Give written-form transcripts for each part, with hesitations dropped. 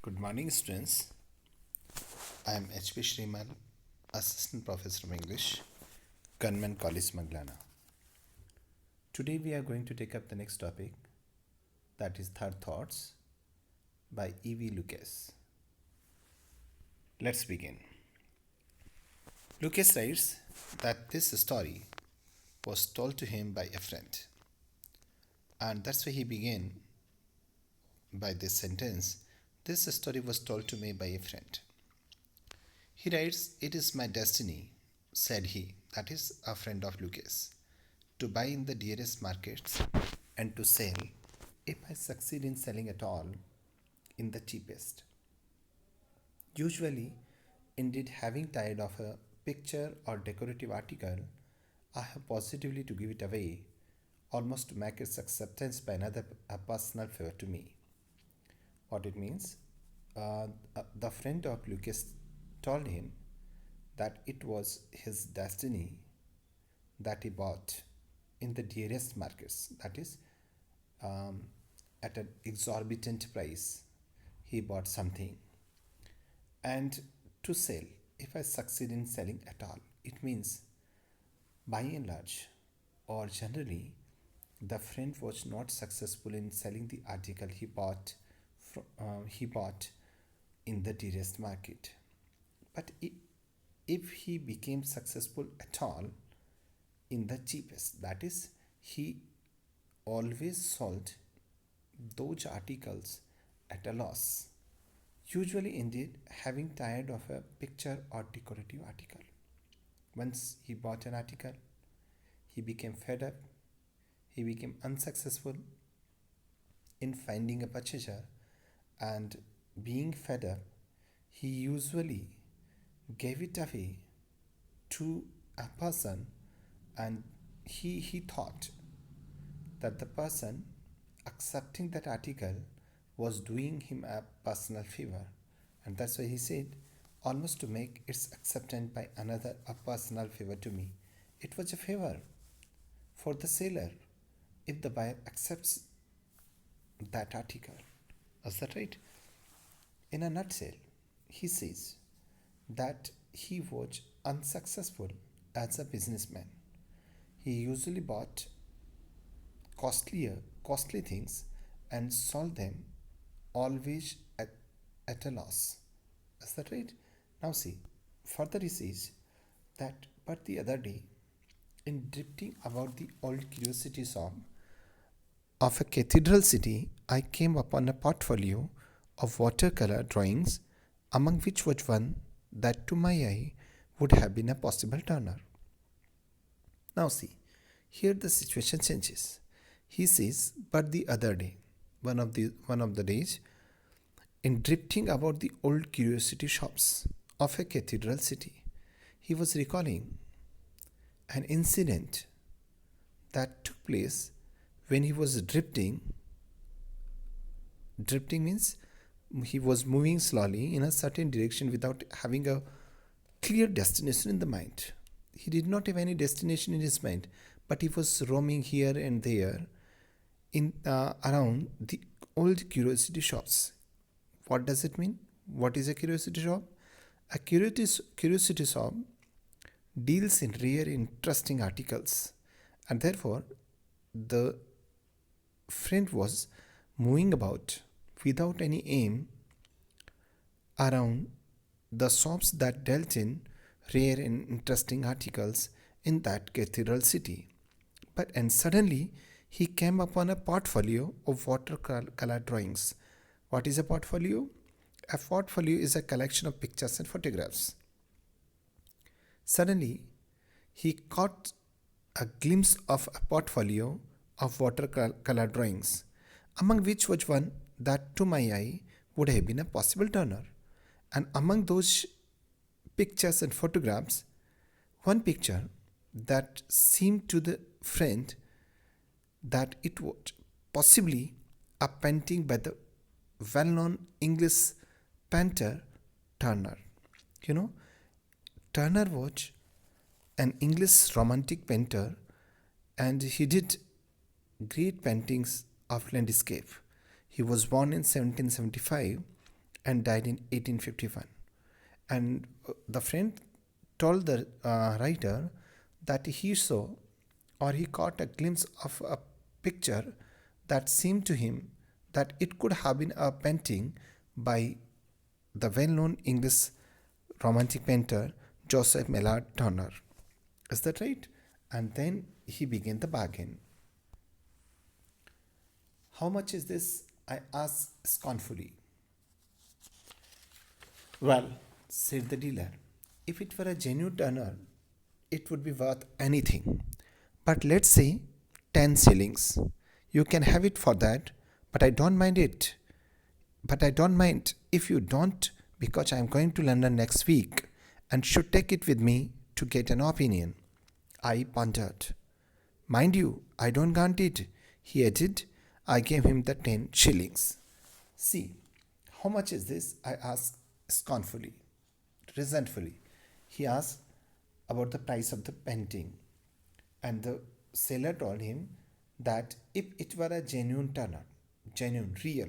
Good morning, students. I am H.P. Shrimal, Assistant Professor of English, Government College, Maglana. Today we are going to take up the next topic, that is Third Thoughts by E.V. Lucas. Let's begin. Lucas writes that this story was told to him by a friend, and that's why he began by this sentence. This story was told to me by a friend. He writes, "It is my destiny," said he, that is a friend of Lucas, "to buy in the dearest markets and to sell, if I succeed in selling at all, in the cheapest. Usually, indeed, having tired of a picture or decorative article, I have positively to give it away, almost to make its acceptance by another a personal favor to me." What it means? The friend of Lucas told him that it was his destiny that he bought in the dearest markets, that is, um, at an exorbitant price. He bought something and to sell, if I succeed in selling at all. It means, by and large, or generally, the friend was not successful in selling the article he bought in the dearest market. But if he became successful at all in the cheapest, that is, he always sold those articles at a loss, usually indeed having tired of a picture or decorative article. Once he bought an article, he became fed up, he became unsuccessful in finding a purchaser, and being fed up, he usually gave it away to a person, and he thought that the person accepting that article was doing him a personal favor, and that's why he said, almost to make its acceptance by another a personal favor to me. It was a favor for the seller if the buyer accepts that article. Is that right? In a nutshell, he says that he was unsuccessful as a businessman. He usually bought costly things and sold them always at a loss. Is that right? Now see, further he says that, but the other day, in drifting about the old curiosity shop of a cathedral city, I came upon a portfolio of watercolor drawings, among which was one that to my eye would have been a possible Turner. Now see, here the situation changes. He says, but the other day, one of the days, in drifting about the old curiosity shops of a cathedral city, he was recalling an incident that took place when he was drifting. Drifting means he was moving slowly in a certain direction without having a clear destination in the mind. He did not have any destination in his mind, but he was roaming here and there in around the old curiosity shops. What does it mean? What is a curiosity shop? A curiosity shop deals in rare, interesting articles, and therefore the friend was moving about without any aim around the shops that dealt in rare and interesting articles in that cathedral city. And suddenly he came upon a portfolio of watercolor drawings. What is a portfolio? A portfolio is a collection of pictures and photographs. Suddenly he caught a glimpse of a portfolio of watercolor drawings, among which was one that to my eye would have been a possible Turner. And among those pictures and photographs, one picture that seemed to the friend that it was possibly a painting by the well-known English painter Turner. You know, Turner was an English romantic painter, and he did great paintings of landscape. He was born in 1775 and died in 1851. And the friend told the writer that he saw or he caught a glimpse of a picture that seemed to him that it could have been a painting by the well known English romantic painter Joseph Millard Turner. Is that right? And then he began the bargain. How much is this? I asked scornfully. Well, said the dealer, if it were a genuine Turner, it would be worth anything. But let's say 10 shillings. You can have it for that, but I don't mind it. But I don't mind if you don't, because I am going to London next week and should take it with me to get an opinion. I pondered. Mind you, I don't grant it, he added. I gave him the 10 shillings. See, how much is this? I asked scornfully, resentfully. He asked about the price of the painting, and the seller told him that if it were a genuine Turner, genuine, real,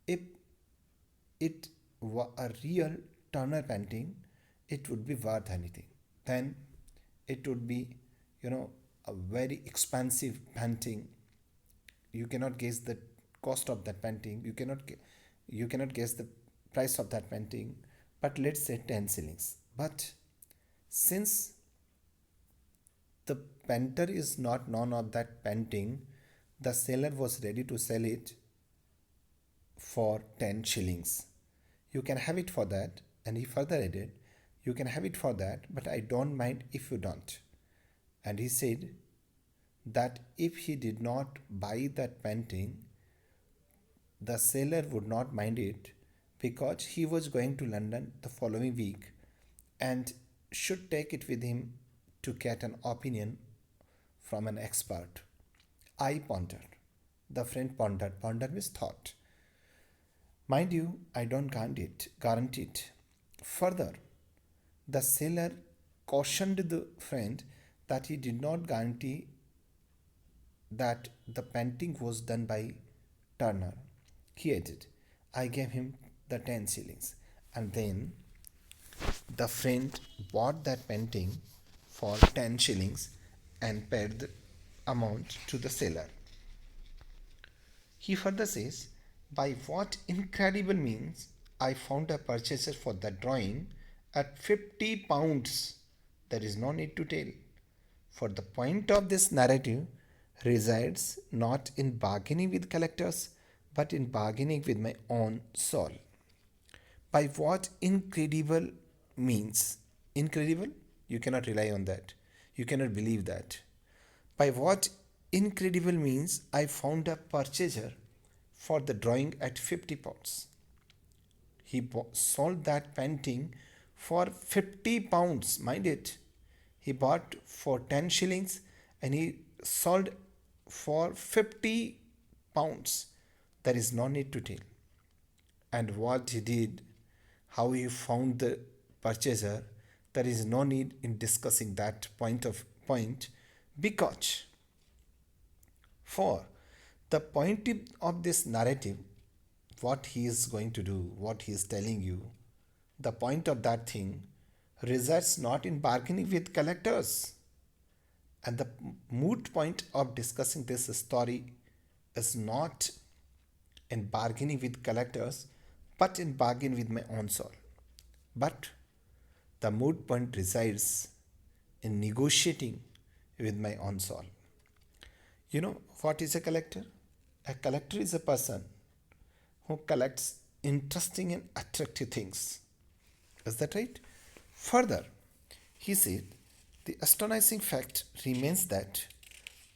if it were a real Turner painting, it would be worth anything. Then it would be, a very expensive painting. You cannot guess the cost of that painting. You cannot guess the price of that painting. But let's say 10 shillings. But since the painter is not known of that painting, the seller was ready to sell it for 10 shillings. You can have it for that. And he further added, you can have it for that, but I don't mind if you don't. And he said that if he did not buy that painting, the seller would not mind it because he was going to London the following week and should take it with him to get an opinion from an expert. I pondered. The friend pondered. Pondered means thought. Mind you, I don't guarantee it. Further, the seller cautioned the friend that he did not guarantee that the painting was done by Turner. He added, I gave him the 10 shillings. And then the friend bought that painting for 10 shillings and paid the amount to the seller. He further says, by what incredible means I found a purchaser for the drawing at £50. There is no need to tell. For the point of this narrative resides not in bargaining with collectors, but in bargaining with my own soul. By what incredible means? Incredible? You cannot rely on that. You cannot believe that. By what incredible means I found a purchaser for the drawing at £50. He sold that painting for £50. Mind it. He bought for 10 shillings and he sold for £50. There is no need to tell. And what he did, how he found the purchaser, there is no need in discussing that point because for the point of this narrative, what he is going to do, what he is telling you, the point of that thing resides not in bargaining with collectors. And the moot point of discussing this story is not in bargaining with collectors, but in bargaining with my own soul. But the moot point resides in negotiating with my own soul. You know what is a collector? A collector is a person who collects interesting and attractive things. Is that right? Further, he said, the astonishing fact remains that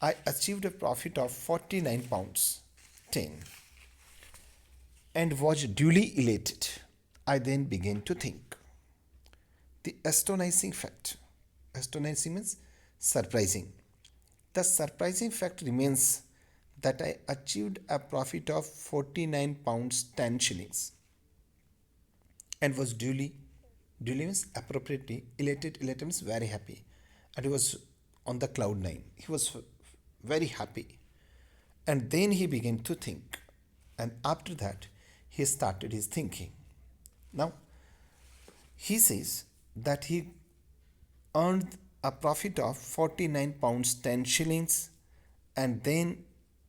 I achieved a profit of £49 10 and was duly elated. I then began to think. The astonishing fact. Astonishing means surprising. The surprising fact remains that I achieved a profit of £49 10 shillings and was duly means appropriately elated. Elated means very happy, and he was on the cloud nine. He was very happy, and then he began to think, and after that he started his thinking. Now, he says that he earned a profit of 49 pounds 10 shillings, and then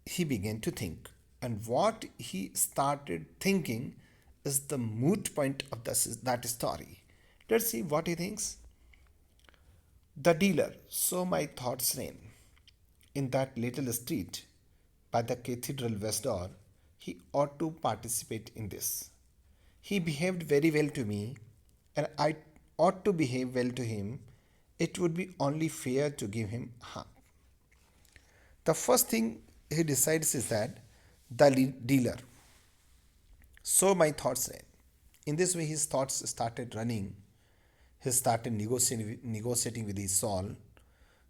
he began to think. And what he started thinking is the moot point of that story. Let's see what he thinks. The dealer, so my thoughts ran, in that little street by the cathedral west door, he ought to participate in this. He behaved very well to me, and I ought to behave well to him. It would be only fair to give him half. The first thing he decides is that the dealer. So my thoughts ran. In this way, his thoughts started running. He started negotiating with his soul.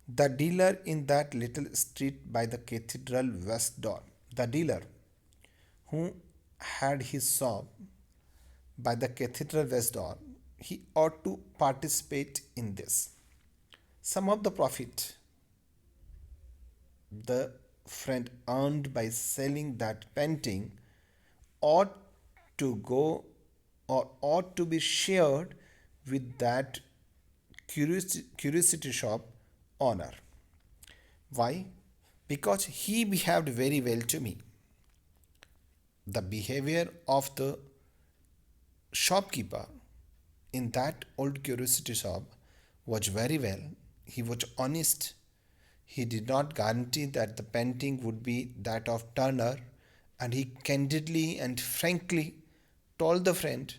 The dealer in that little street by the cathedral west door, the dealer who had his shop by the cathedral west door, he ought to participate in this. Some of the profit the friend earned by selling that painting ought to go or ought to be shared with that curiosity shop owner. Why? Because he behaved very well to me. The behavior of the shopkeeper in that old curiosity shop was very well. He was honest. He did not guarantee that the painting would be that of Turner, and he candidly and frankly told the friend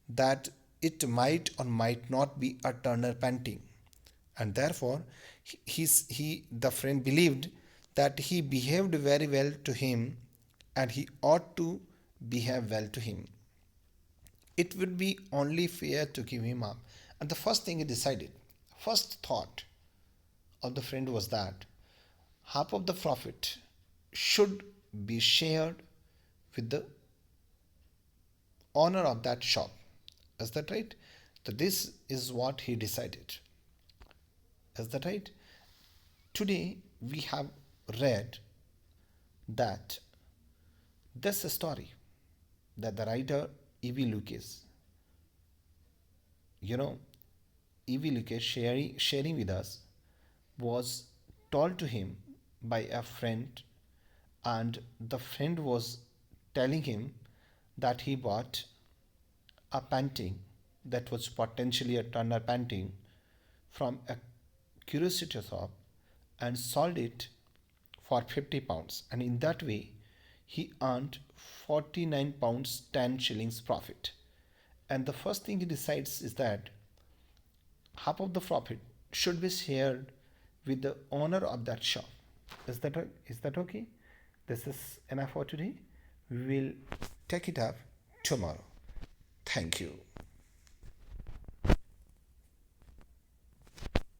that it might or might not be a Turner painting, and therefore the friend believed that he behaved very well to him, and he ought to behave well to him. It would be only fair to give him up. And the first thing he decided, first thought of the friend was that half of the profit should be shared with the owner of that shop. Is that right? So this is what he decided. Is that right? Today we have read that this story that the writer E.V. Lucas, you know, E.V. Lucas sharing with us was told to him by a friend, and the friend was telling him that he bought a painting that was potentially a Turner painting from a curiosity shop and sold it for 50 pounds, and in that way he earned 49 pounds 10 shillings profit. And the first thing he decides is that half of the profit should be shared with the owner of that shop. Is that okay? This is enough for today. We will take it up tomorrow. Thank you.